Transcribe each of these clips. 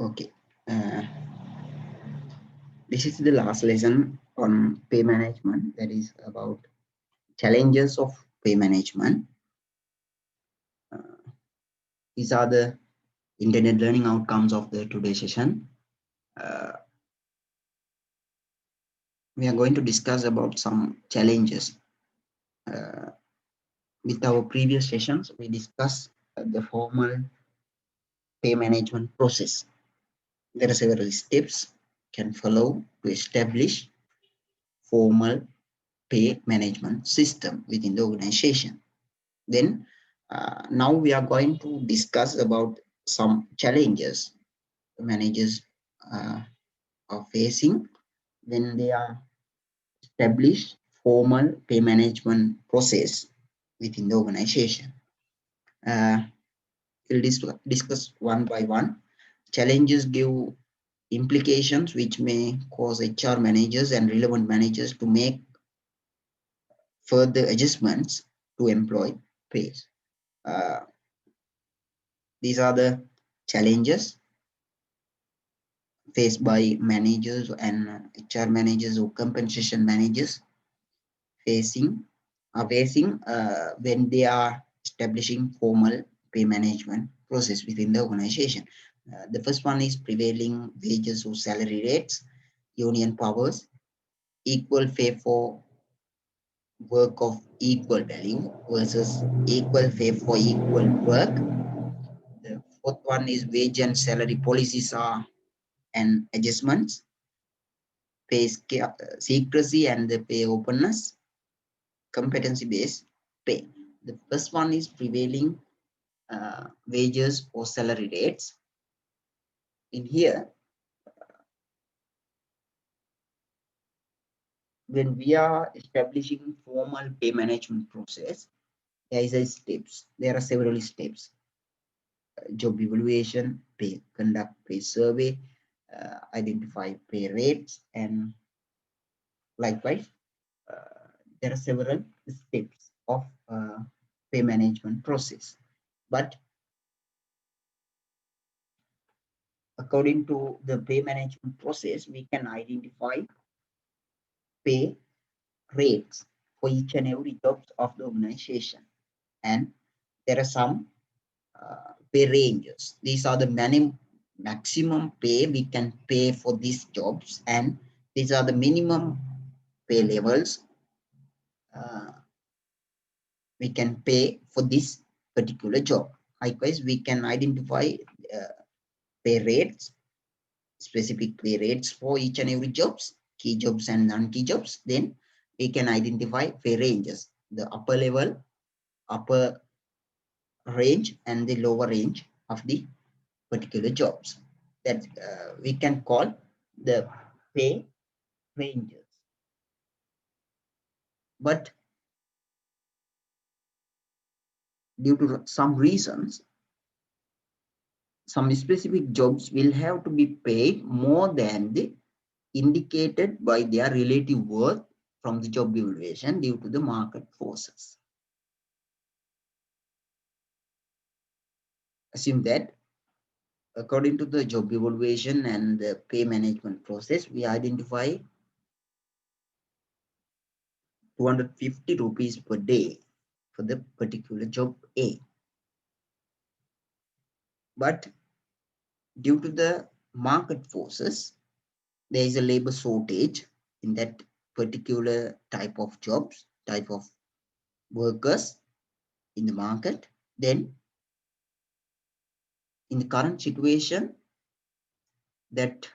Okay. Uh, this is the last lesson on pay management. That is about challenges of pay management. These are the intended learning outcomes of the today's session. Uh, we are going to discuss about some challenges. With our previous sessions, we discussed the formal pay management process. There are several steps can follow to establish formal pay management system within the organization. Then now we are going to discuss about some challenges managers are facing when they are establish formal pay management process within the organization. Uh, we'll discuss one by one. Challenges give implications which may cause HR managers and relevant managers to make further adjustments to employee pays. Uh, these are the challenges faced by managers and HR managers or compensation managers facing when they are establishing formal pay management process within the organization. The first one is prevailing wages or salary rates, union powers, equal pay for work of equal value versus equal pay for equal work. The fourth one is wage and salary policies are and adjustments, pay secrecy and the pay openness, competency-based pay. The first one is prevailing wages or salary rates. In here, when we are establishing formal pay management process, there are several steps. Job evaluation, conduct pay survey, identify pay rates, and likewise, there are several steps of pay management process. But according to the pay management process, we can identify pay rates for each and every jobs of the organization. And there are some pay ranges. These are the maximum pay we can pay for these jobs, and these are the minimum pay levels we can pay for this particular job. Likewise, we can identify pay rates, specific pay rates for each and every jobs, key jobs and non-key jobs. Then we can identify pay ranges, the upper level, upper range, and the lower range of the particular jobs that we can call the pay ranges. But due to some reasons, some specific jobs will have to be paid more than the indicated by their relative worth from the job evaluation due to the market forces. Assume that according to the job evaluation and the pay management process, we identify 250 rupees per day for the particular job A. But due to the market forces, there is a labor shortage in that particular type of jobs, type of workers in the market. Then in the current situation, that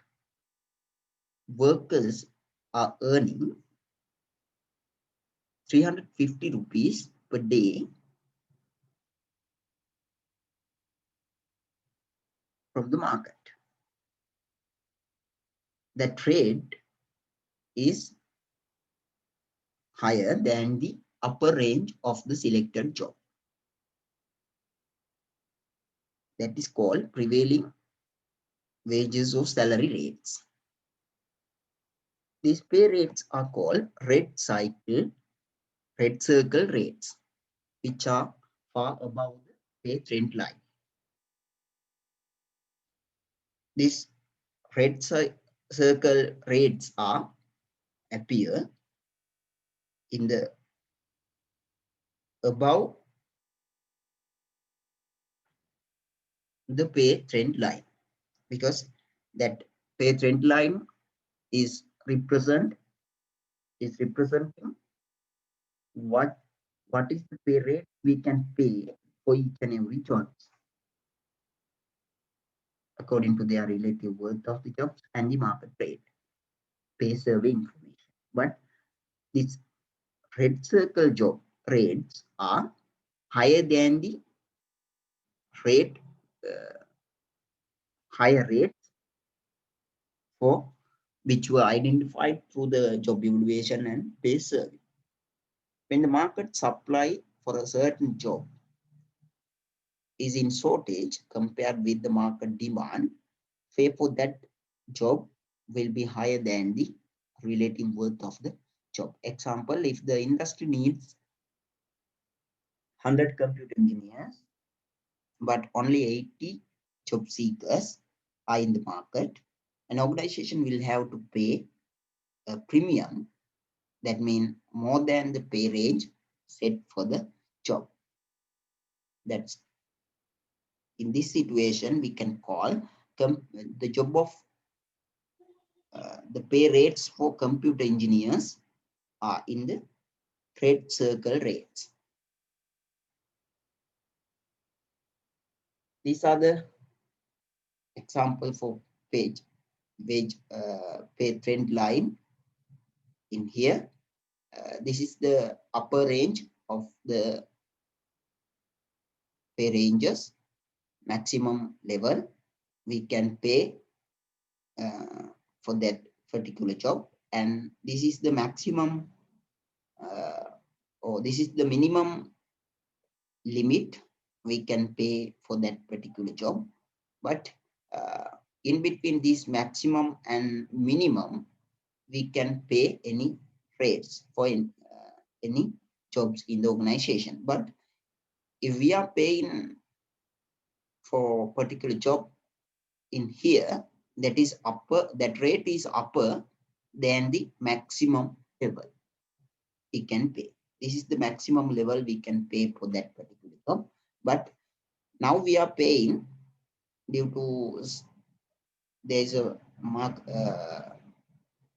workers are earning 350 rupees per day from the market. The trade is higher than the upper range of the selected job. That is called prevailing wages or salary rates. These pay rates are called red circle rates, which are far above the pay trend line. These red circle rates are appear in the above the pay trend line, because that pay trend line is representing what is the pay rate we can pay for each and every jobs according to their relative worth of the jobs and the market rate pay survey information. But these red circle job rates are higher than the rate uh, higher rates for which were identified through the job evaluation and pay survey. When the market supply for a certain job is in shortage compared with the market demand, pay for that job will be higher than the relative worth of the job. Example, if the industry needs 100 computer engineers, but only 80 job seekers are in the market, an organization will have to pay a premium, that means more than the pay range set for the job. That's in this situation we can call the job of the pay rates for computer engineers are in the red circle rates. These are the example for wage pay trend line in here. This is the upper range of the pay ranges, maximum level we can pay for that particular job, and this is the maximum or this is the minimum limit we can pay for that particular job. But in between this maximum and minimum, we can pay any rates for any jobs in the organization. But if we are paying for particular job in here, that is upper, that rate is upper than the maximum level we can pay. This is the maximum level we can pay for that particular job. But now we are paying due to there's a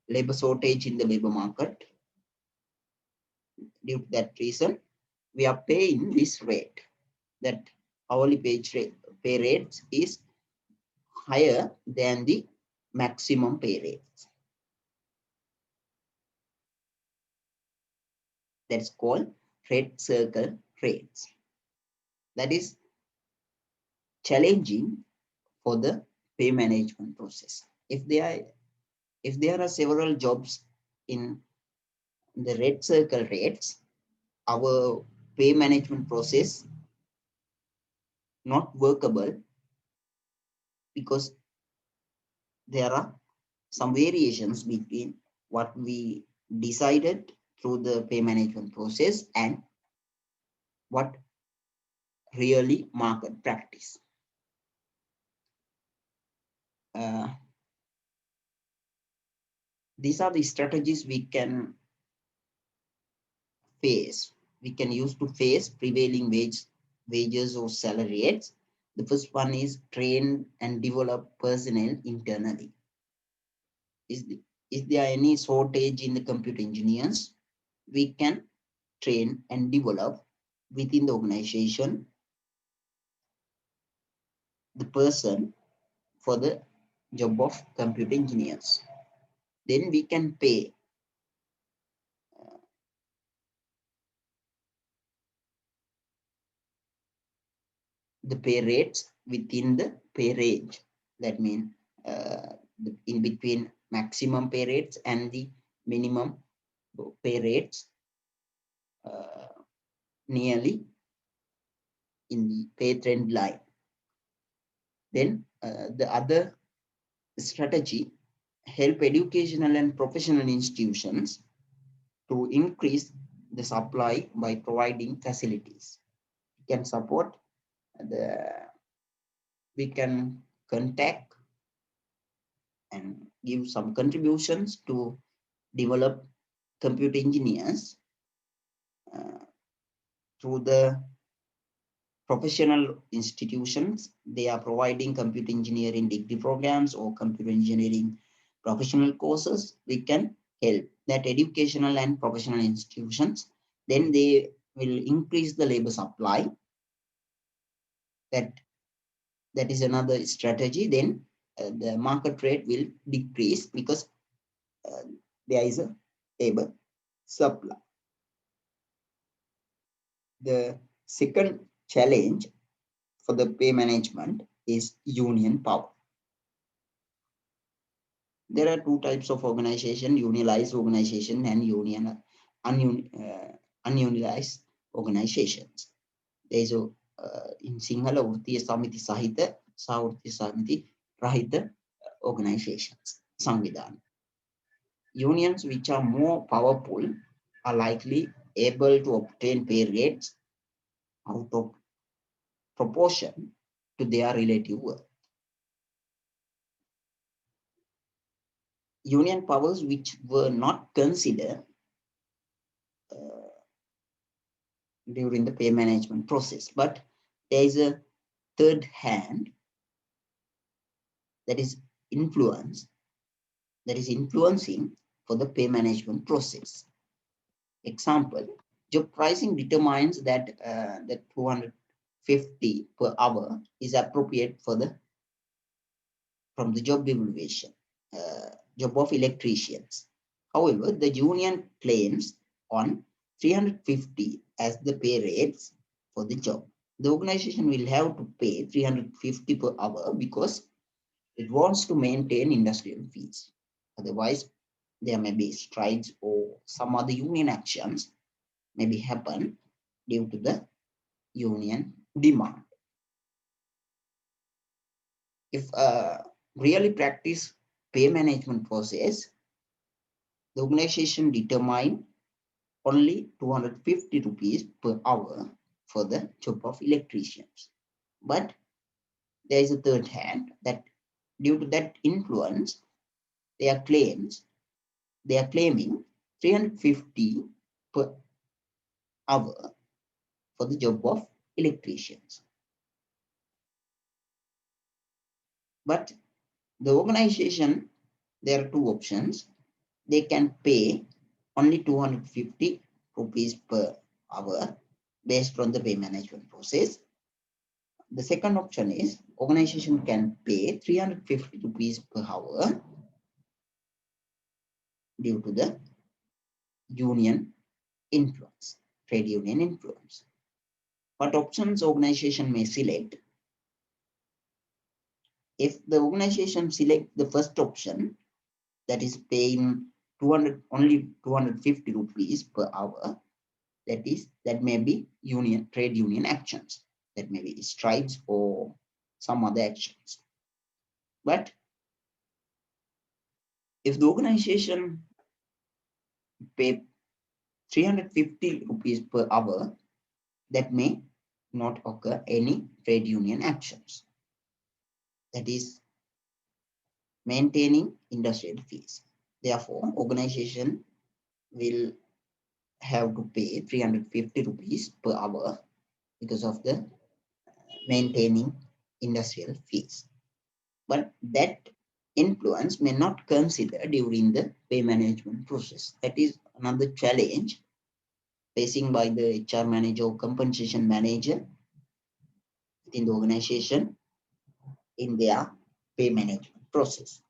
labor shortage in the labor market. Due to that reason, we are paying this rate. That hourly pay rates is higher than the maximum pay rates. That's called red circle rates. That is challenging for the pay management process. If there are several jobs in the red circle rates, our pay management process not workable, because there are some variations between what we decided through the pay management process and what really market practice. These are the strategies we can use to face prevailing wages or salary rates. The first one is train and develop personnel internally. Is there any shortage in the computer engineers? We can train and develop within the organization the person for the job of computer engineers. Then we can pay the pay rates within the pay range. That means in between maximum pay rates and the minimum pay rates, nearly in the pay trend line. Then the other strategy, help educational and professional institutions to increase the supply by providing facilities. We can support we can contact and give some contributions to develop computer engineers through the professional institutions. They are providing computer engineering degree programs or computer engineering professional courses. We can help that educational and professional institutions. Then they will increase the labor supply. That is another strategy. Then the market rate will decrease because uh, there is a labor supply. The second challenge for the pay management is union power. There are two types of organization: unionized organization and ununionized organizations. There is a in Sinhala වෘත්තීය සමිති සහිත සහ වෘත්තීය සමිති රහිත organizations සංවිධාන. Unions which are more powerful are likely able to obtain pay rates out of proportion to their relative worth. Union powers which were not considered during the pay management process, but there is a third hand that is influencing for the pay management process. Example: job pricing determines that the 250 per hour is appropriate from the job evaluation job of electricians. However, the union claims on 350 as the pay rates for the job. The organization will have to pay 350 per hour because it wants to maintain industrial fees. Otherwise, there may be strikes or some other union actions may be happen due to the union demand. If really practice pay management process, the organization determine only 250 rupees per hour for the job of electricians. But there is a third hand that due to that influence, they are claiming 350 per hour for the job of electricians. But the organization, there are two options. They can pay only 250 rupees per hour based on the pay management process. The second option is organization can pay 350 rupees per hour due to the union influence, trade union influence. What options organization may select? If the organization select the first option, that is paying only 250 rupees per hour, that may be trade union actions. That may be strikes or some other actions. But if the organization pay 350 rupees per hour, that may not occur any trade union actions. That is maintaining industrial fees. Therefore, organization will have to pay 350 rupees per hour because of the maintaining industrial fees. But that influence may not consider during the pay management process. That is another challenge facing by the HR manager or compensation manager within the organization in their pay management process.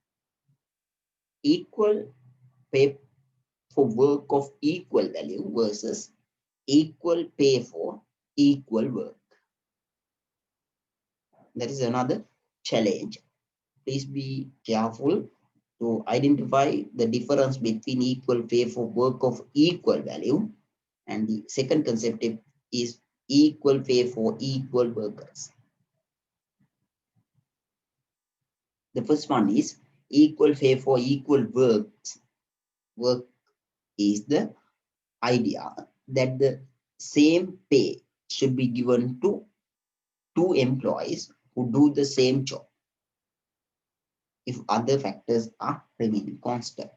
Equal pay for work of equal value versus equal pay for equal work. That is another challenge. Please be careful to identify the difference between equal pay for work of equal value and the second concept is equal pay for equal workers. The first one is equal pay for equal works. Work is the idea that the same pay should be given to two employees who do the same job. if other factors are remaining constant.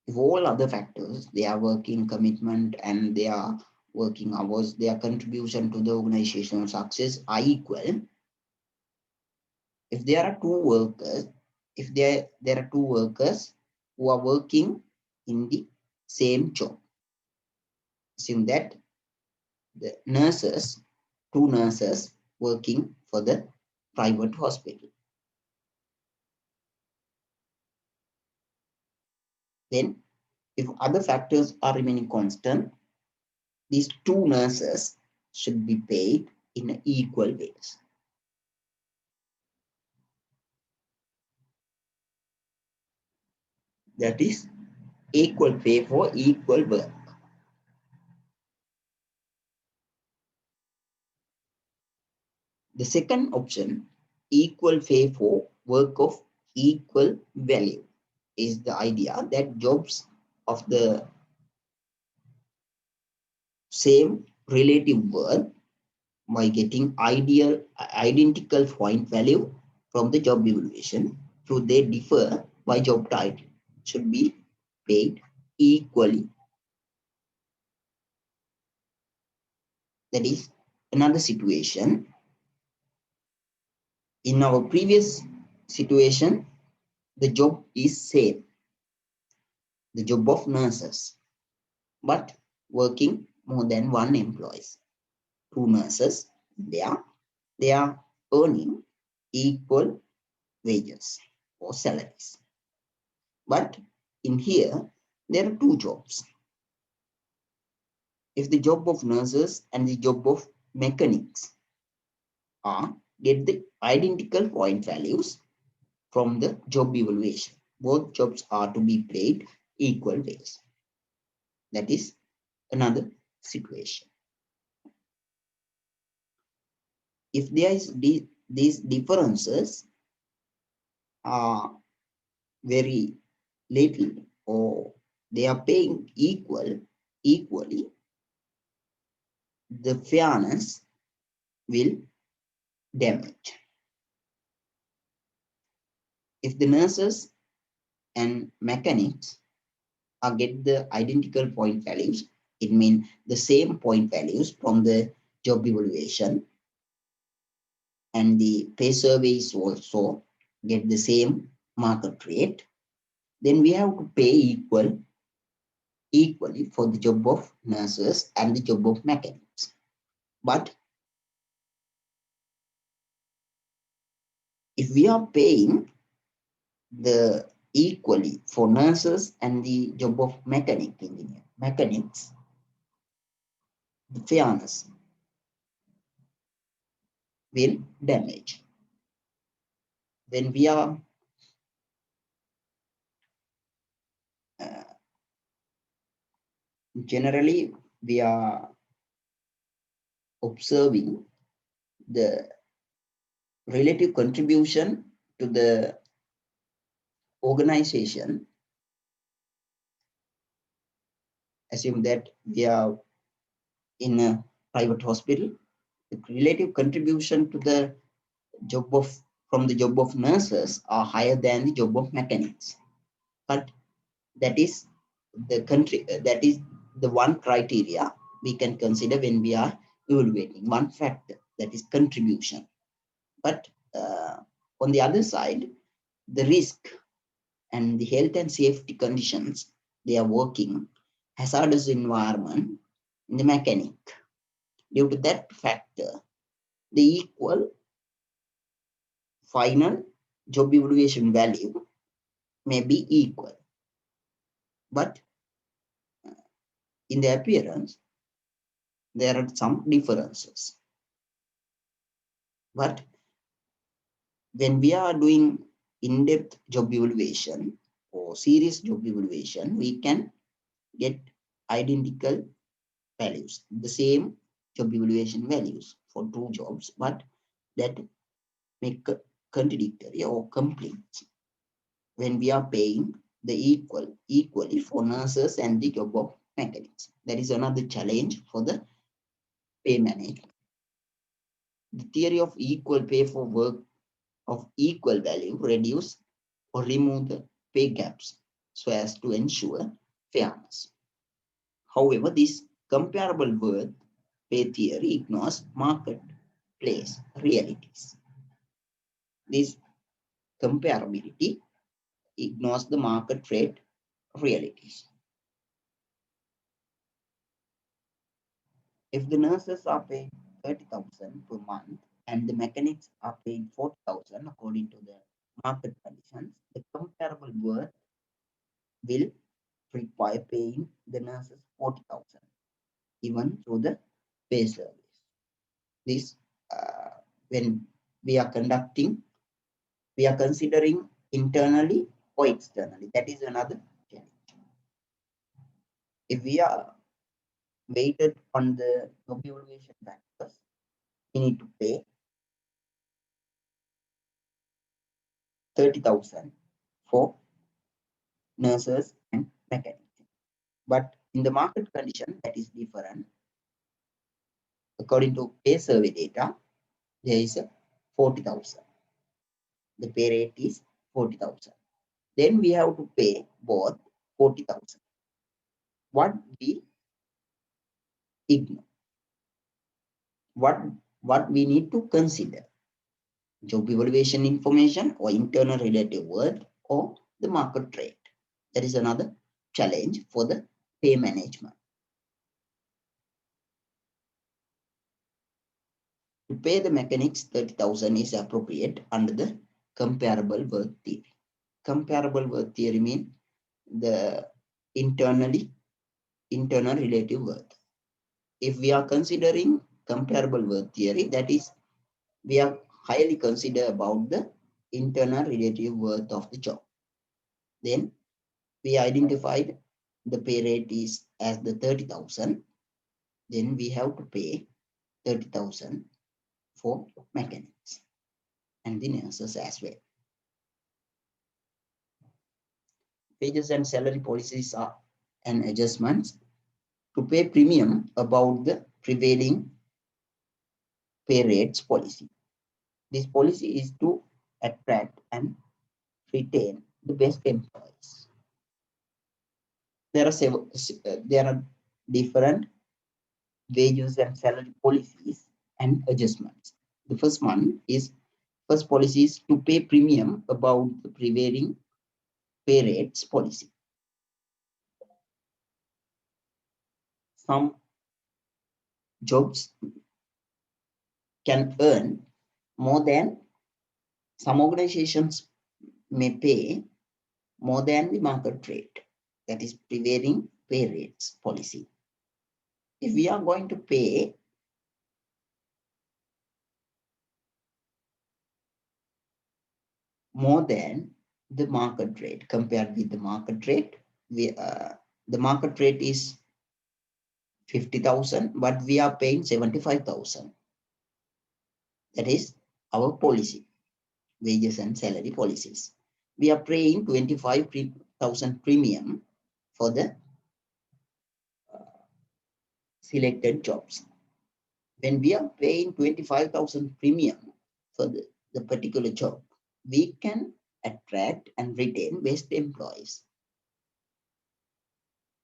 If all other factors, their working commitment and their working hours, their contribution to the organizational success are equal, if there are two workers, if there are two workers who are working in the same job, assume that the nurses, two nurses working for the private hospital. Then, if other factors are remaining constant, these two nurses should be paid in equal ways. That is equal pay for equal work. The second option, equal pay for work of equal value, is the idea that jobs of the same relative worth by getting identical point value from the job evaluation, so they differ by job title, should be paid equally. That is another situation. In our previous situation, the job is same, the job of nurses, but working more than one employees. Two nurses, they are earning equal wages or salaries. But in here, there are two jobs. If the job of nurses and the job of mechanics are get the identical point values from the job evaluation, both jobs are to be paid equal ways. That is another situation. If there is these differences are very little or they are paying equally, the fairness will damage. If the nurses and mechanics are get the identical point values, it means the same point values from the job evaluation, and the pay surveys also get the same market rate, then we have to pay equally for the job of nurses and the job of mechanics. But if we are paying the equally for nurses and the job of mechanics, the fairness will damage. When we are generally we are observing the relative contribution to the organization. Assume that we are in a private hospital, the relative contribution to the job of from the job of nurses are higher than the job of mechanics. But that is that is the one criteria we can consider when we are evaluating one factor, that is contribution. But on the other side, the risk and the health and safety conditions they are working, hazardous environment in the mechanic. Due to that factor, the equal final job evaluation value may be equal. But in the appearance, there are some differences. But when we are doing in-depth job evaluation or serious job evaluation, we can get identical values, the same job evaluation values for two jobs, but that make contradictory or conflict when we are paying the equally for nurses and the job of mechanics. That is another challenge for the pay management. The theory of equal pay for work of equal value reduce or remove the pay gaps so as to ensure fairness. However, this comparable worth pay theory ignores marketplace realities. This comparability ignores the market rate realities. If the nurses are paid 30,000 per month and the mechanics are paid 40,000 according to the market conditions, the comparable worth will require paying the nurses 40,000 even through the pay service. This when we are conducting, we are considering internally or externally. That is another challenge. If we are weighted on the job evaluation factors, we need to pay 30,000 for nurses and mechanics. But in the market condition, that is different. According to pay survey data, there is a 40,000. The pay rate is 40,000. Then we have to pay both 40,000. What we ignore, what we need to consider, job evaluation information or internal relative worth or the market rate. That is another challenge for the pay management. To pay the mechanics 30,000 is appropriate under the comparable worth theory. Comparable worth theory means the internal relative worth. If we are considering comparable worth theory, that is, we are highly consider about the internal relative worth of the job. Then we identified the pay rate is as the 30,000. Then we have to pay 30,000 for mechanics and the nurses as well. Wages and salary policies are an adjustments to pay premium about the prevailing pay rates policy. This policy is to attract and retain the best employees. There are different wages and salary policies and adjustments. The first policy is to pay premium about the prevailing pay rates policy. Some jobs can earn more than, some organizations may pay more than the market rate, that is prevailing pay rates policy. If we are going to pay more than the market rate, compared with the market rate, the market rate is 50,000, but we are paying 75,000. That is our policy, wages and salary policies. We are paying 25,000 premium for the selected jobs. When we are paying 25,000 premium for the particular job, we can attract and retain best employees.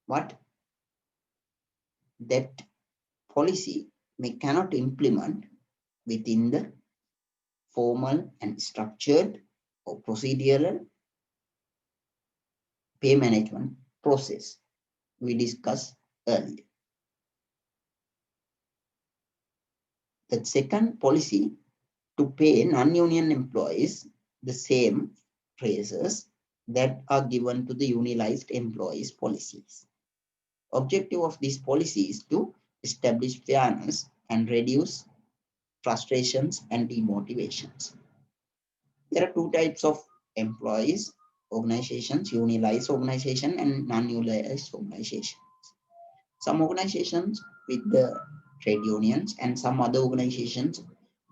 But that policy cannot implement within the formal and structured or procedural pay management process we discussed earlier. The second policy, to pay non-union employees the same raises that are given to the unionized employees policies. Objective of this policy is to establish fairness and reduce frustrations and demotivations. There are two types of employees organizations: unionized organization and non-unionized organizations. Some organizations with the trade unions and some other organizations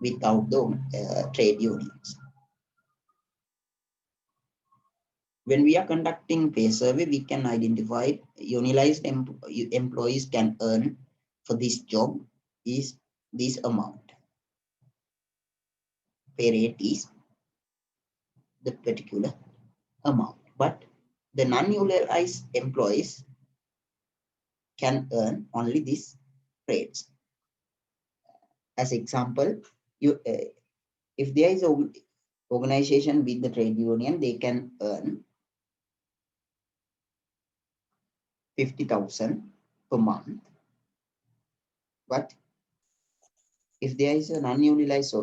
without the trade unions. When we are conducting pay survey, we can identify unionized employees can earn for this job is this amount. Pay rate is the particular amount. But the non-unionized employees can earn only these rates. As example, if there is an organization with the trade union, they can earn 50,000 per month. But if there is an ununionized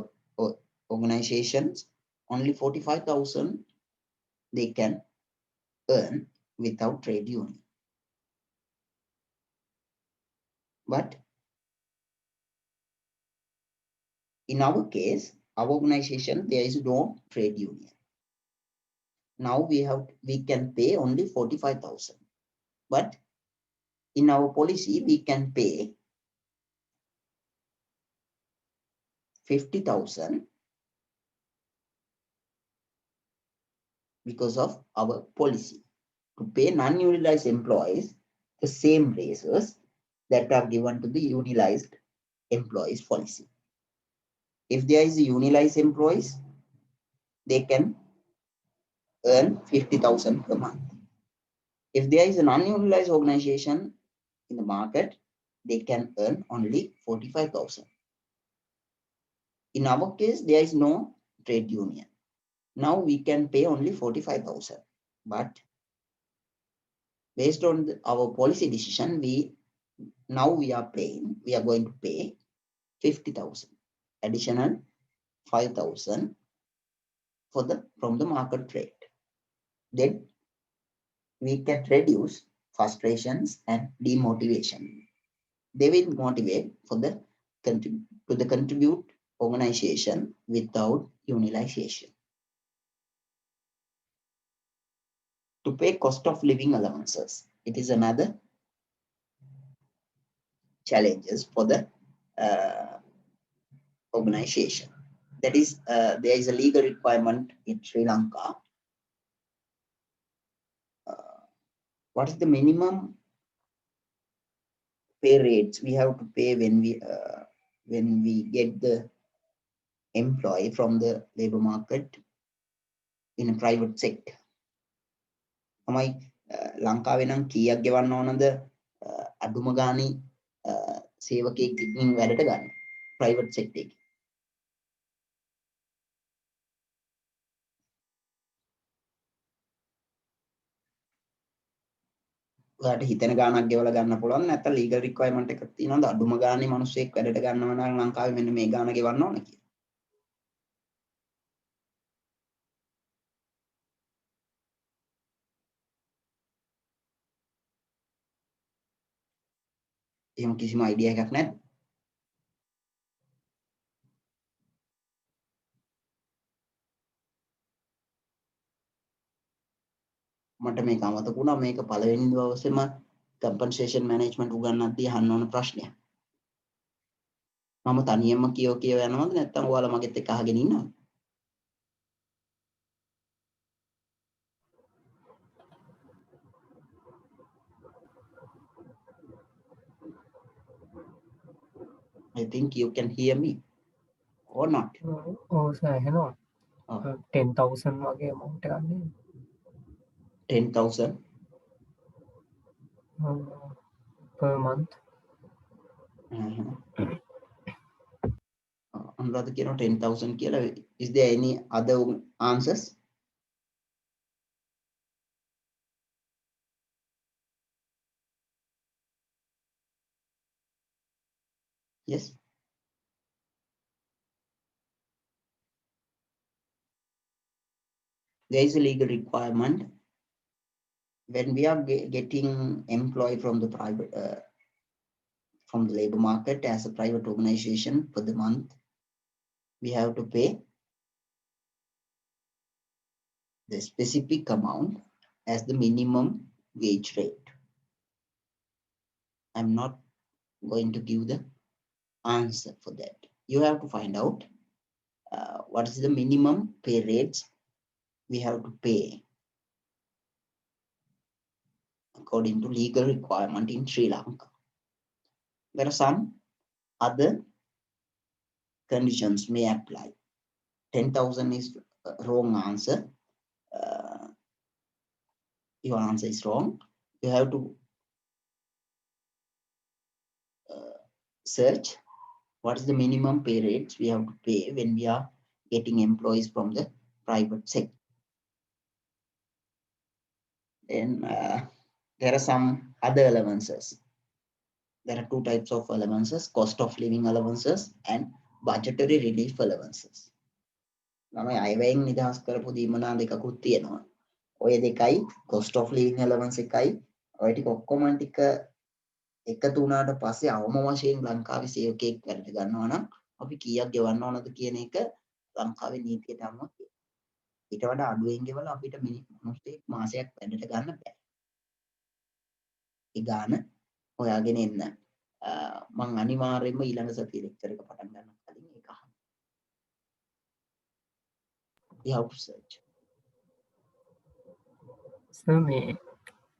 organization, only 45,000 they can earn without trade union. But in our case, our organization, there is no trade union. Now we can pay only 45,000. But in our policy, we can pay 50,000 because of our policy to pay non-unionized employees the same raises that are given to the unionized employees policy. If there is a unionized employees, they can earn 50,000 per month. If there is an ununionized organization in the market, they can earn only 45,000. In our case, there is no trade union. Now we can pay only 45,000. But based on our policy decision, we are going to pay 50,000, additional 5,000 from the market rate. Then we can reduce frustrations and demotivation. They will motivate for the contribute organization without unionization. To pay cost of living allowances, it is another challenges for the organization. That is, there is a legal requirement in Sri Lanka. What is the minimum pay rates we have to pay when we get the employee from the labor market in a private sector? තමයි ලංකාවේ නම් කීයක් ගෙවන්න ඕනද අඩුම ගානේ සේවකයෙක්ගෙන් වැඩට ගන්න ප්‍රයිවට් සෙක්ටර් එකේ? ඔයාලට හිතෙන ගාණක් ගෙවලා ගන්න පුළුවන් නැත්නම් ලීගල් රික්වයර්මන්ට් එකක් තියෙනවද අඩුම ගානේ මිනිස්සෙක් වැඩට ගන්නවා නම් ලංකාවේ මෙන්න මේ ගාණ ගෙවන්න ඕන කියලා? එහෙම කිසිම අයිඩියා එකක් නැද්ද? මට මේක අමතක වුණා මේක පළවෙනි දවසේම කම්පන්සේෂන් මැනේජ්මන්ට් උගන්වද්දී අහන්න ඕන ප්‍රශ්නයක්. මම තනියම කියව යනවද නැත්නම් ඔයාලා මගෙත් එක්ක අහගෙන ඉන්නවද? I think you can hear me or not. Oh, sir, hello. 10,000 වගේ amount එකක් නේ. 10,000 per month. අනුරාධ කියනවා 10,000 කියලා. Is there any other answers? Yes. There is a legal requirement when we are getting employed from the private from the labor market as a private organization for the month, we have to pay the specific amount as the minimum wage rate. I'm not going to give the answer for that. You have to find out what is the minimum pay rates we have to pay according to legal requirement in Sri Lanka. There are some other conditions may apply. 10,000 is a wrong answer. your answer is wrong. You have to search what is the minimum pay rates we have to pay when we are getting employees from the private sector. Then there are some other allowances. There are two types of allowances: cost of living allowances and budgetary relief allowances. ළමයි අයවැයෙන් නිදහස් කරපු දීමනා දෙකකුත් තියෙනවා. ඔය දෙකයි cost of living allowance එකයි ඔය ටික ඔක්කොම ටික එකතු වුණාට පස්සේ අවම වශයෙන් ලංකාවේ සේවකයෙක් වැඩට ගන්නවා නම් අපි කීයක් ගෙවන්න ඕනද කියන එක ලංකාවේ නීතියට අනුව තියෙනවා. ඊට වඩා අඩුවෙන් ගෙවලා අපිට මිනිස්සෙක් මාසයක් වැඩට ගන්න බෑ. ඒ ගාන හොයාගෙන එන්න. මම අනිවාර්යයෙන්ම ඊළඟ සතියේ ලෙක්චර් එක පටන් ගන්න කලින් ඒක අහන්න. You have to search. Sir මේ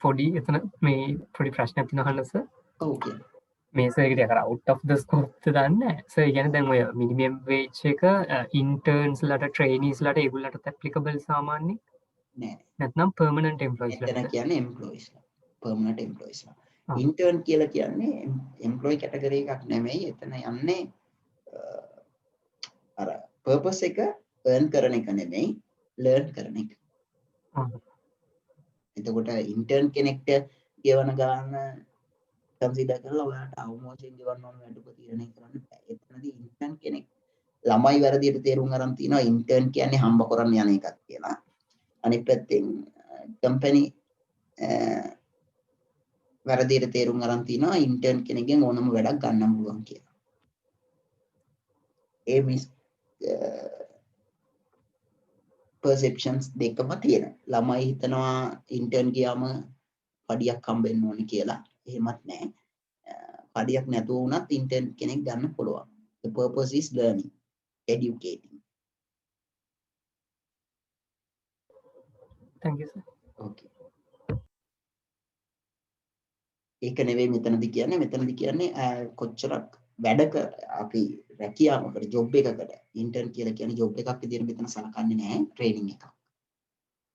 පොඩි එතන මේ පොඩි ප්‍රශ්නයක් තියෙනවා අහන්න සර්. Okay. මේ සර් ඒකට අර out of the scope දන්නේ සර්. ඒ කියන්නේ දැන් ඔය minimum wage එක interns ලට trainees ලට ඒගොල්ලන්ට applicable සාමාන්‍යයෙන් නෑ. නැත්නම් permanent employees එතන ලට. කියන්නේ employees ලා. permanent employees ලා. intern කියලා කියන්නේ employee category එකක් නෙමෙයි. එතන යන්නේ අර purpose එක earn කරන එක නෙමෙයි, learn කරන එක. එතකොට intern කෙනෙක්ට ගෙවන ගාන consider කරලා ඔයාලට අවමෝචයෙන් ගෙවන්න ඕන වැඩ තීරණය කරන්න බෑ. එතනදී intern කෙනෙක් ළමයි වැරදියට තේරුම් ගන්න තියෙනවා intern කියන්නේ හම්බ කරන්න යන එකක් කියලා. අනිත් පැත්තෙන් company වැරදියට තේරුම් ගන්න තියෙනවා intern කෙනෙක්ගෙන් ඕනම වැඩක් ගන්න පුළුවන් කියලා. ඒ මිස් perceptions දෙකම තියෙනවා. ළමයි හිතනවා intern ගියාම පඩියක් හම්බෙන්න ඕනේ කියලා. එහෙමත් නැහැ. පඩියක් නැතුව වුණත් intern කෙනෙක් ගන්න පුළුවන්. The purpose is learning, educating. Thank you sir. Okay. ඒක නෙවෙයි මෙතනදි කියන්නේ කොච්චරක් වැඩක අපි රැකියාවකට ජොබ් එකකට ඉන්ටර්න් කියලා කියන්නේ ජොබ් එකක් විදිහට මෙතන සලකන්නේ නැහැ ට්‍රේනින් එකක්.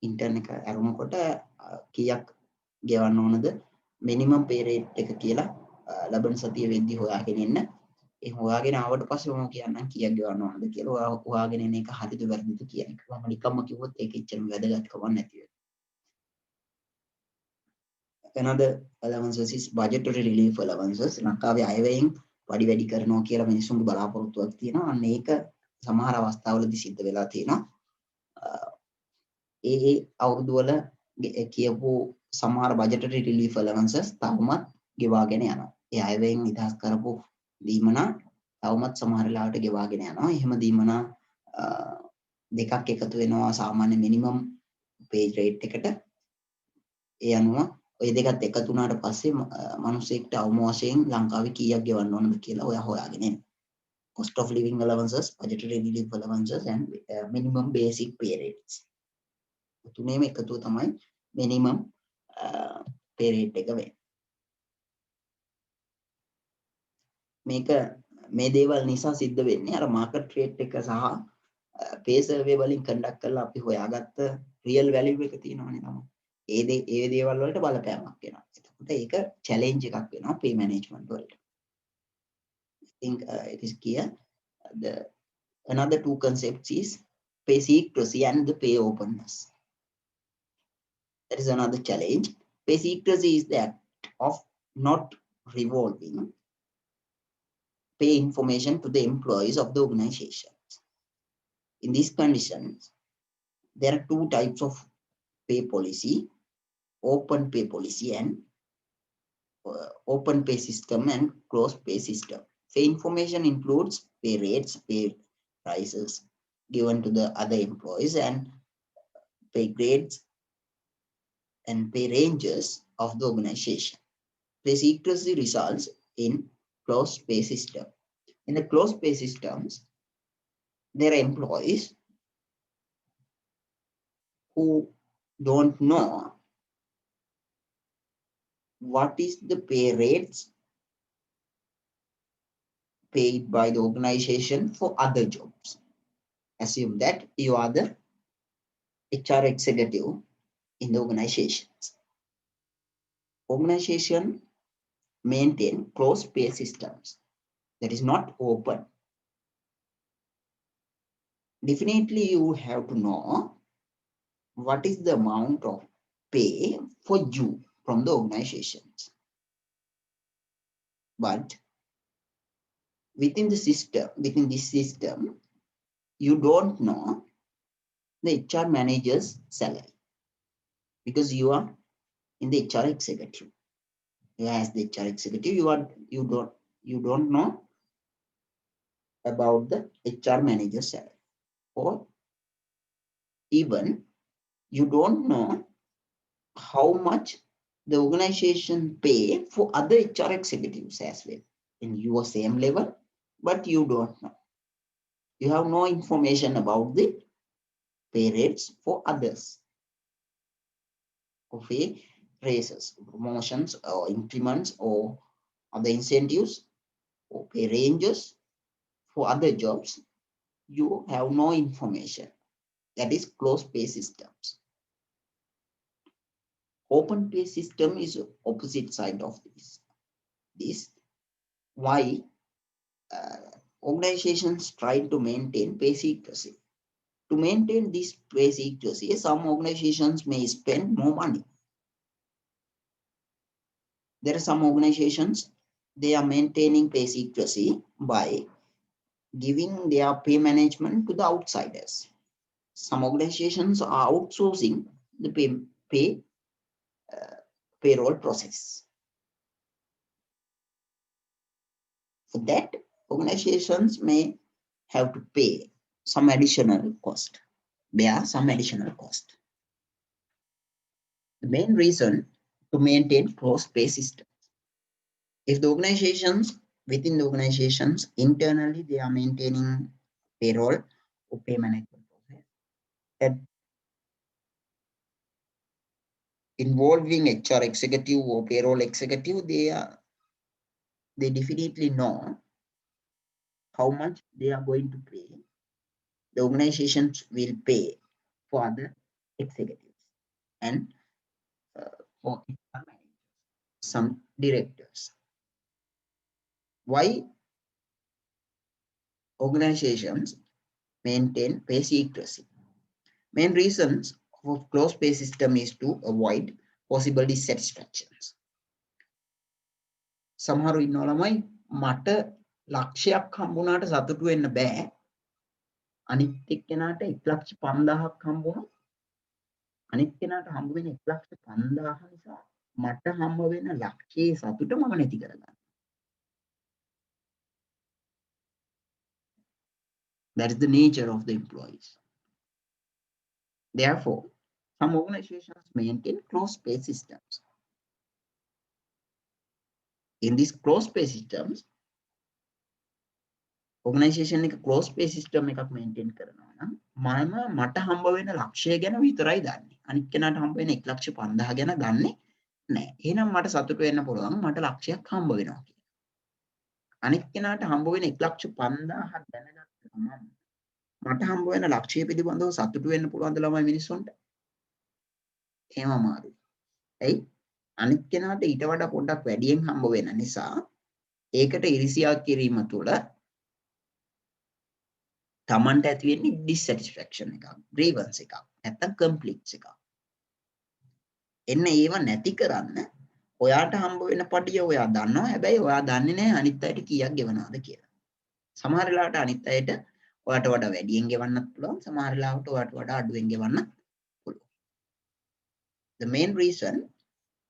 ඉන්ටර්න් එක අරමුණකොට කීයක් ගෙවන්න ඕනද මිනිමම් පේ රේට් එක කියලා ලබන සතිය වෙද්දි හොයාගෙන ඉන්න. ඒ හොයාගෙන ආවට පස්සේ මම කියන්නම් කීයක් ගෙවන්න ඕනද කියලා. ඔයා හොයාගෙන එන එක හරිද වැරදිද කියන එක. මම නිකම්ම කිව්වොත් ඒක එච්චරම වැදගත්කමක් නැති වෙනවා. Another allowances is budgetary relief allowances. ලංකාවේ අයවැයෙන් වැඩි කරනවා කියලා මිනිස්සුන්ගේ බලාපොරොත්තුවක් තියෙනවා. අන්න ඒක සමහර අවස්ථාවලදී සිද්ධ වෙලා තියෙනවා. ඒ අවුරුදු වල කියපු සමහර budgetary relief allowances තවමත් ගෙවාගෙන යනවා. ඒ අයවැයෙන් නිදහස් කරපු දීමනා තවමත් සමහර ලාවට ගෙවාගෙන යනවා. එහෙම දීමනා දෙකක් එකතු වෙනවා සාමාන්‍ය මිනිමම් pay rate එකට. ඒ අනුව ඔය දෙකත් එකතු වුණාට පස්සේ මිනිස්සෙක්ට අවම වශයෙන් ලංකාවේ කීයක් ගෙවන්න ඕනද කියලා ඔයා හොයාගෙන එන්න. Cost of living allowances, budgetary relief allowances and minimum basic pay rates. තුනේම එකතුව තමයි minimum pay rate එක වෙන්නේ. මේක මේ දේවල් නිසා සිද්ධ වෙන්නේ අර market rate එක සහ pay survey වලින් conduct කරලා අපි හොයාගත්ත real value එක තියෙනවනේ තමයි. ඒ දේවල් වලට බලපෑමක් වෙනවා. එතකොට ඒක challenge එකක් වෙනවා pay management වලට. I think it is clear. The another two concepts is pay secrecy and the pay openness. That is another challenge. Pay secrecy is the act of not revolving pay information to the employees of the organization. In these conditions, there are two types of pay policy: open pay policy and open pay system and closed pay system. Pay information includes pay rates, pay prices given to the other employees, and pay grades and pay ranges of the organization. Pay secrecy results in closed pay system. In the closed pay systems, there are employees who don't know what is the pay rates paid by the organization for other jobs. Assume that you are the HR executive in the organizations. Organization maintain closed pay systems that is not open. Definitely you have to know what is the amount of pay for you from the organizations. But within this system, you don't know the HR manager's salary because you are in the HR executive. As the HR executive, you don't know about the HR manager's salary, or even you don't know how much the organization pay for other HR executives as well in your same level, but you don't know. You have no information about the pay rates for others, or pay raises, promotions or increments or other incentives or pay ranges for other jobs. You have no information. That is closed pay systems. Open pay system is opposite side of this. Why uh, organizations try to maintain pay secrecy? To maintain this pay secrecy, some organizations may spend more money. There are some organizations, they are maintaining pay secrecy by giving their pay management to the outsiders. Some organizations are outsourcing the payroll process. For that, organizations may have to pay some additional cost, bear some additional cost. The main reason to maintain closed pay system, if the organizations, within the organizations internally they are maintaining payroll or pay management process that involving HR executive or payroll executive, they definitely know how much they are going to pay. The organizations will pay for other executives and for some directors. Why organizations maintain pay secrecy? Main reasons of closed pay system is to avoid possible dissatisfactions. සමහරු ඉන්නවා ළමයි මට ලක්ෂයක් හම්බුනාට සතුටු වෙන්න බෑ. අනිත් එක්කෙනාට 1,50,000ක් හම්බුනොත් අනිත් කෙනාට හම්බ වෙන 1,50,000 නිසා මට හම්බ වෙන ලක්ෂයේ සතුට මම නැති කරගන්නවා. That is the nature of the employees. Therefore, some organizations maintain closed pay systems. In these closed pay systems, organization එක closed pay system එකක් maintain කරනවා නම් මට හම්බ වෙන ලක්ෂය ගැන විතරයි දන්නේ. අනිත් කෙනාට හම්බ වෙන 1,50,000 ගැන දන්නේ නැහැ. එහෙනම් මට සතුටු වෙන්න පුළුවන් මට ලක්ෂයක් හම්බ වෙනවා කියලා. අනිත් කෙනාට හම්බ වෙන 1,50,000ක් දැනගත්ත ගමන් මට හම්බ වෙන ලක්ෂය පිළිබඳව සතුටු වෙන්න පුළුවන්ද ළමයි මිනිස්සුන්ට? එහෙම අමාරුයි. ඇයි? අනිත් කෙනාට ඊට වඩා පොඩ්ඩක් වැඩියෙන් හම්බ වෙන නිසා ඒකට ඉරිසියා කිරීම තුළ තමන්ට ඇති වෙන්නේ dissatisfaction එකක්, grievance එකක්, නැත්නම් conflicts එකක්. එන්න ඒව නැති කරන්න ඔයාට හම්බ වෙන පඩිය ඔයා දන්නවා. හැබැයි ඔයා දන්නේ නැහැ අනිත් අයට කීයක් ගෙවනවද කියලා. සමහර වෙලාවට අනිත් අයට ඔයාට වඩා වැඩියෙන් ගෙවන්නත් පුළුවන්. සමහර වෙලාවට ඔයාට වඩා අඩුවෙන් ගෙවන්නත් පුළුවන්. The main reason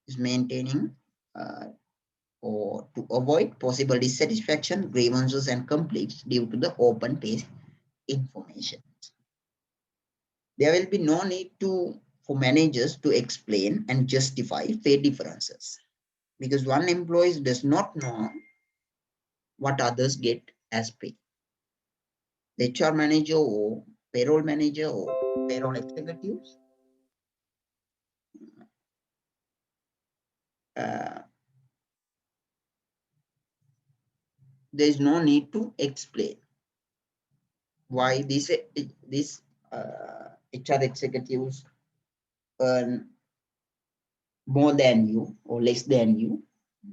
is maintaining or to avoid possible dissatisfaction, grievances and conflicts due to the open pay information. There will be no need for managers to explain and justify pay differences because one employee does not know what others get as pay. The HR manager or payroll manager or payroll executives there is no need to explain why this HR executives earn more than you or less than you,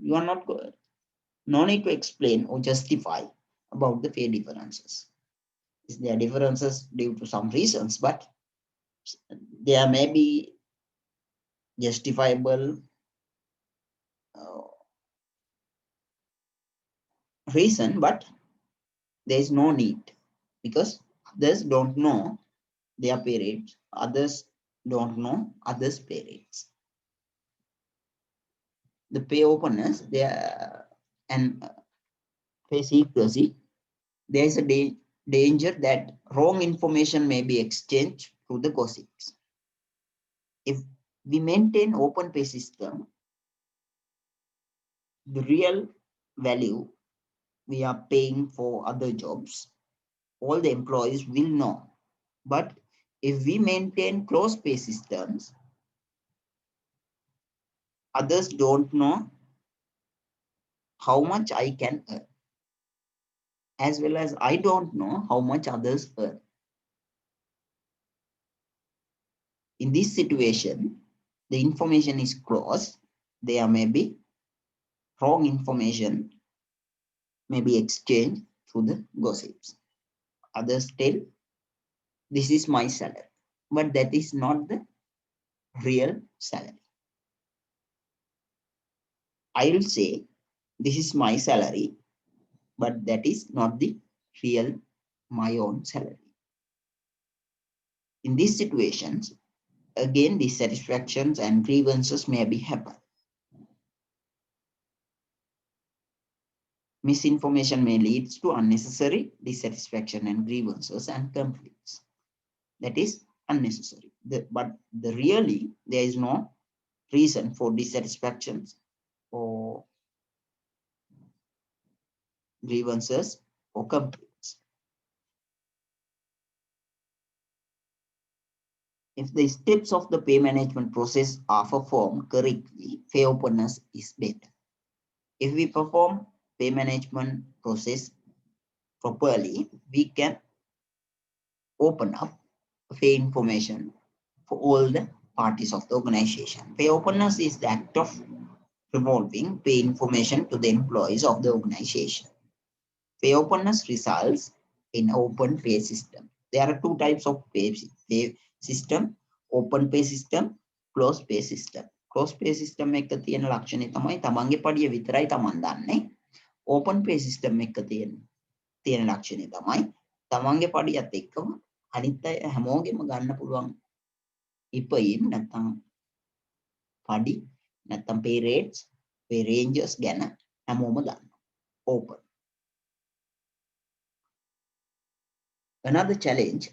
you are not no need to explain or justify about the pay differences. There are differences due to some reasons, but there may be justifiable reason, but there is no need because others don't know their pay rates, others don't know others' pay rates. The pay openness there and pay secrecy, there is a danger that wrong information may be exchanged through the gossips. If we maintain open pay system, the real value we are paying for other jobs, all the employees will know. But if we maintain closed pay systems, others don't know how much I can earn, as well as I don't know how much others earn. In this situation, the information is closed. There may be wrong information may be exchanged through the gossips. Others tell, this is my salary, but that is not the real salary. I will say, this is my salary, but that is not the real my own salary. In these situations, again, dissatisfactions and grievances may be happen. Misinformation may lead to unnecessary dissatisfaction and grievances and conflicts. That is unnecessary. But really, there is no reason for dissatisfactions or grievances or conflicts. If the steps of the pay management process are performed correctly, pay openness is better. If we perform pay management process properly, we can open up pay information for all the parties of the organization. Pay openness is the act of revolving pay information to the employees of the organization. Pay openness results in open pay system. There are two types of pay system, open pay system, closed pay system. Closed pay system එක තියෙන ලක්ෂණය තමයි තමන්ගේ පඩිය විතරයි තමන් දන්නේ. Open pay system එක තියෙන ලක්ෂණය තමයි තමන්ගේ පඩියත් එක්කම අනිත් අය හැමෝගෙම ගන්න පුළුවන් ඉපයීම් නැත්නම් පඩි නැත්නම් pay rates, pay ranges ගැන හැමෝම දන්නවා. Open. Another challenge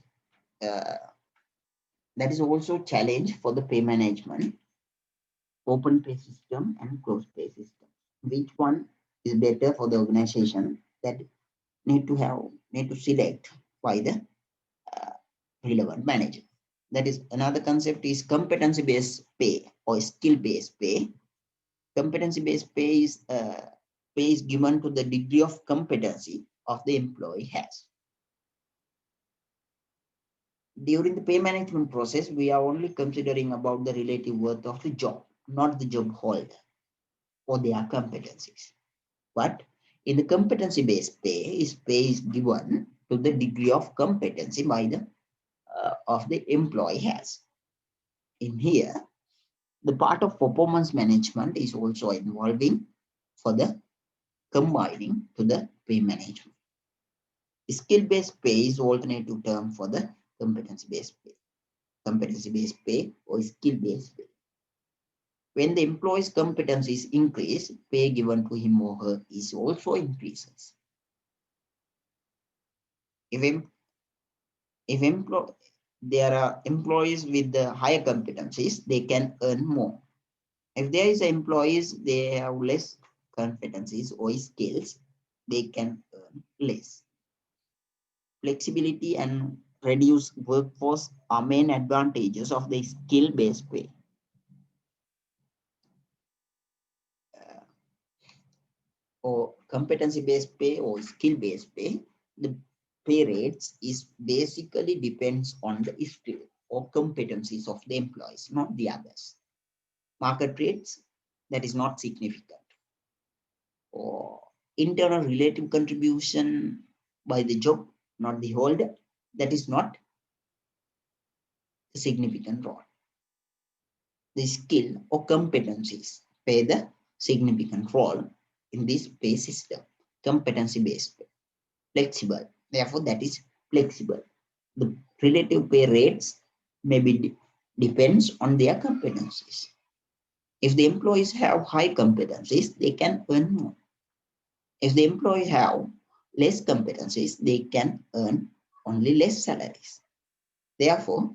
that is also challenge for the pay management, open pay system and closed pay system. Which one is better for the organization that need to select by the relevant manager. That is another concept is competency based pay or skill based pay. Competency based pay is given to the degree of competency of the employee has. During the pay management process, we are only considering about the relative worth of the job, not the job holder or their competencies. But in the competency-based pay is given to the degree of competency by the of the employee has. In here, the part of performance management is also involving for the combining to the pay management. Skill-based pay is alternative term for the competency-based pay. Competency-based pay or skill-based pay. When the employee's competence is increased, pay given to him or her is also increases. If there are employees with the higher competencies, they can earn more. If there is employees, they have less competencies or skills, they can earn less. Flexibility and reduced workforce are main advantages of the skill-based pay. Or competency-based pay or skill-based pay, the pay rates is basically depends on the skill. or competencies of the employees, not the others. Market rates, that is not significant. Or internal relative contribution by the job, not the holder, that is not a significant role. The skill or competencies play the significant role in this pay system, competency-based pay. Flexible, therefore that is flexible. The relative pay rates may be depends on their competencies. If the employees have high competencies, they can earn more. If the employees have less competencies, they can earn only less salaries. Therefore,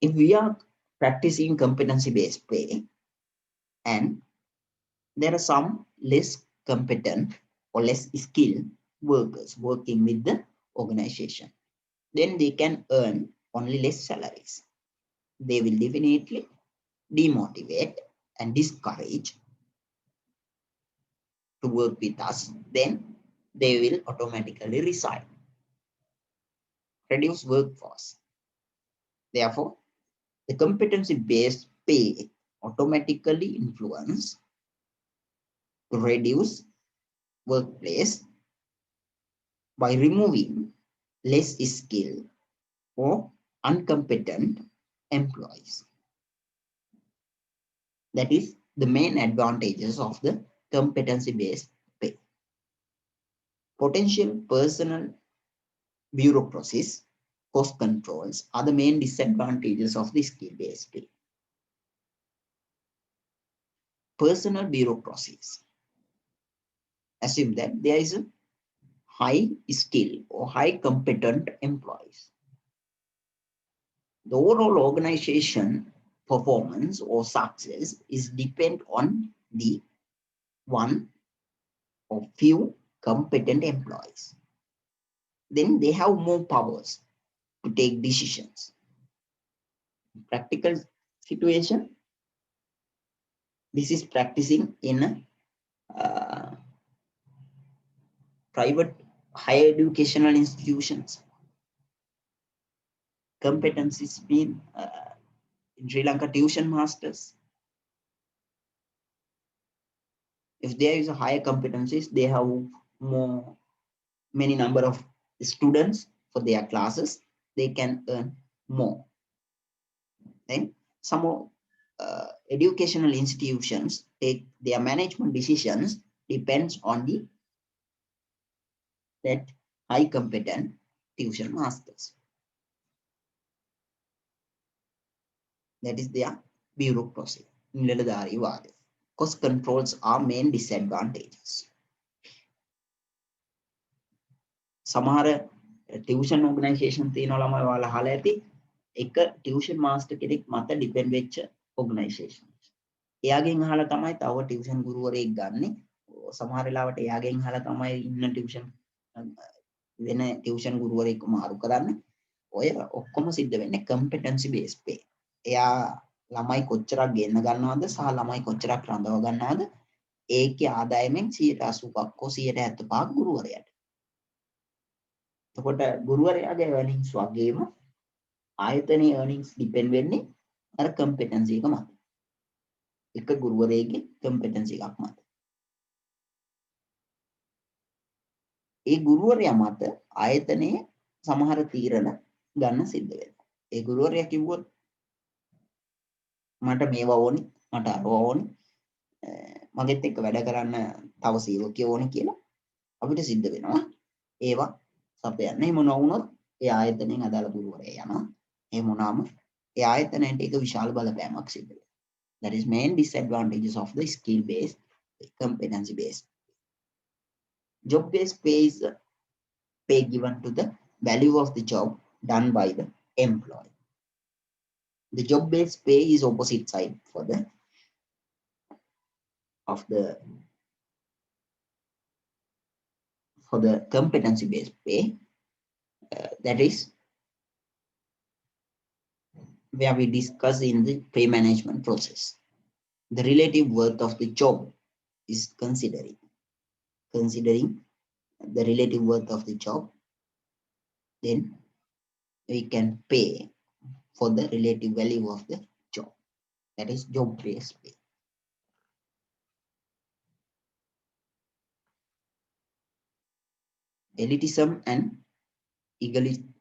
if we are practicing competency-based pay and there are some less competent or less skilled workers working with the organization, then they can earn only less salaries. They will definitely demotivate and discourage to work with us. Then they will automatically resign, reduce workforce. Therefore, the competency-based pay automatically influence to reduce workplace by removing less skilled or incompetent employees. That is the main advantages of the competency-based pay. Potential personal bureaucracies, cost controls are the main disadvantages of the skill-based pay. Personal bureaucracies. Assume that there is a high skill or high competent employees. The overall organization performance or success is depend on the one or few competent employees. Then they have more powers to take decisions. Practical situation, this is practicing in private higher educational institutions. Competencies mean in Sri Lanka tuition masters. If there is a higher competencies, they have many number of students for their classes, they can earn more. Then some educational institutions take their management decisions depends on the that high competent tuition masters. That is their bureaucracy. Cost controls are main disadvantages. සමහර tuition organisation තියෙනවා ළමයි ඔයාලා අහලා ඇති එක tuition master කෙනෙක් මත depend වෙච්ච ඕගනයිසේෂන්. එයාගෙන් අහලා තමයි තව ටියුෂන් ගුරුවරයෙක් ගන්නෙ. සමහර වෙලාවට එයාගෙන් අහලා තමයි ඉන්න ටියුෂන් වෙන ටියුෂන් ගුරුවරයෙක් මාරු කරන්නේ. ඔය ඔක්කොම සිද්ධ වෙන්නේ කම්පිටන්සි බේස් පේ. එයා ළමයි කොච්චරක් ගෙන්න ගන්නවද සහ ළමයි කොච්චරක් රඳව ගන්නවද ඒකේ ආදායමෙන් 80%ක් හෝ 75%ක් ගුරුවරයාට. එතකොට ගුරුවරයාගේ earnings වගේම ආයතනයේ earnings depend වෙන්නේ අර competency එක මත. එක ගුරුවරයෙක්ගේ competency එකක් මත. ඒ ගුරුවරයා මත ආයතනයේ සමහර තීරණ ගන්න සිද්ධ වෙනවා. ඒ ගුරුවරයා කිව්වොත් මට මේවා ඕනි, මට අරවා ඕනි, මගෙත් එක්ක වැඩ කරන්න තව සේවකයෝ ඕනි කියලා අපිට සිද්ධ වෙනවා. ඒවා සපයන්න. එහෙම නොවුනොත් ඒ ආයතනයෙන් අදාළ ගුරුවරයා යනවා. එහෙම වුණාම ඒ ආයතනයට ඒක විශාල බලපෑමක් සිද්ධ වෙනවා. That is main disadvantages of the skill based competency based. Job based pay is pay given to the value of the job done by the employee. The job based pay is opposite side for the competency based pay. That is where we discuss in the pay management process. The relative worth of the job is considering the relative worth of the job then we can pay for the relative value of the job. That is job-based pay. Elitism and egalitarian.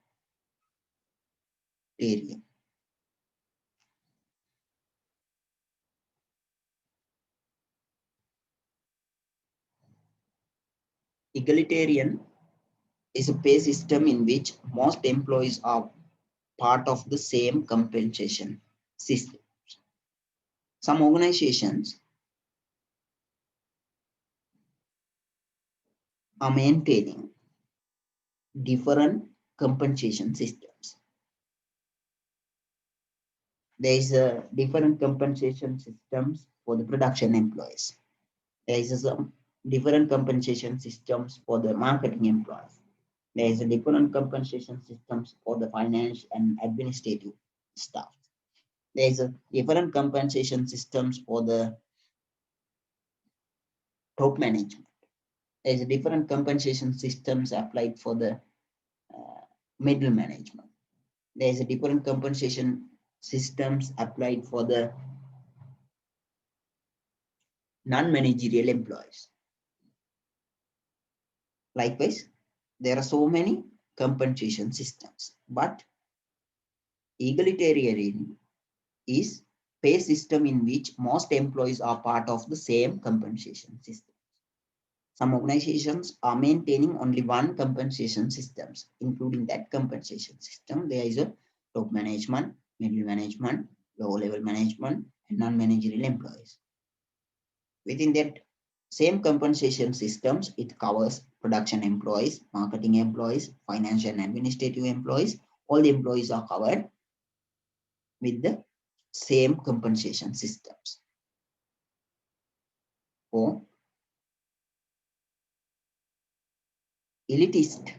Egalitarian is a pay system in which most employees are part of the same compensation system. Some organizations are maintaining different compensation systems. There is a different compensation systems for the production employees. There is some different compensation systems for the marketing employees. There is a different compensation systems for the finance and administrative staff. There is a different compensation systems for the top management. There is a different compensation systems applied for the middle management. There is a different compensation systems applied for the non-managerial employees. Likewise, there are so many compensation systems, but egalitarian is pay system in which most employees are part of the same compensation system. Some organizations are maintaining only one compensation systems. Including that compensation system, there is a top management, middle management, low level management, and non-managerial employees. Within that same compensation systems, it covers production employees, marketing employees, financial and administrative employees. All the employees are covered with the same compensation systems. For elitist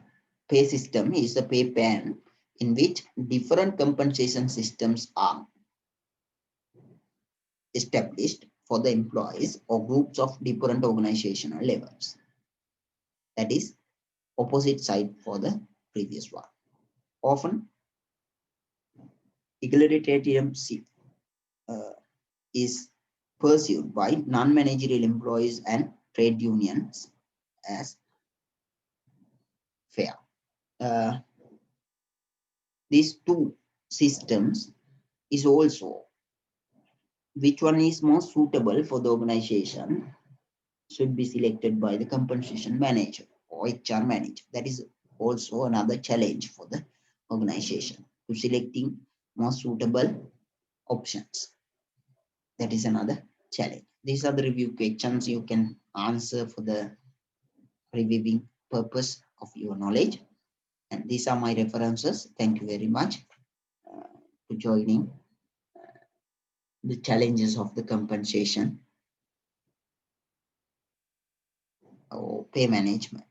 pay system is a pay plan in which different compensation systems are established for the employees or groups of different organizational levels. That is opposite side for the previous one. Often, egalitarian is pursued by non-managerial employees and trade unions as fair. These two systems is also which one is most suitable for the organization should be selected by the compensation manager or HR manager. That is also another challenge for the organization to selecting most suitable options. That is another challenge. These are the review questions you can answer for the reviewing purpose of your knowledge. And these are my references. Thank you very much for joining the challenges of the compensation or pay management.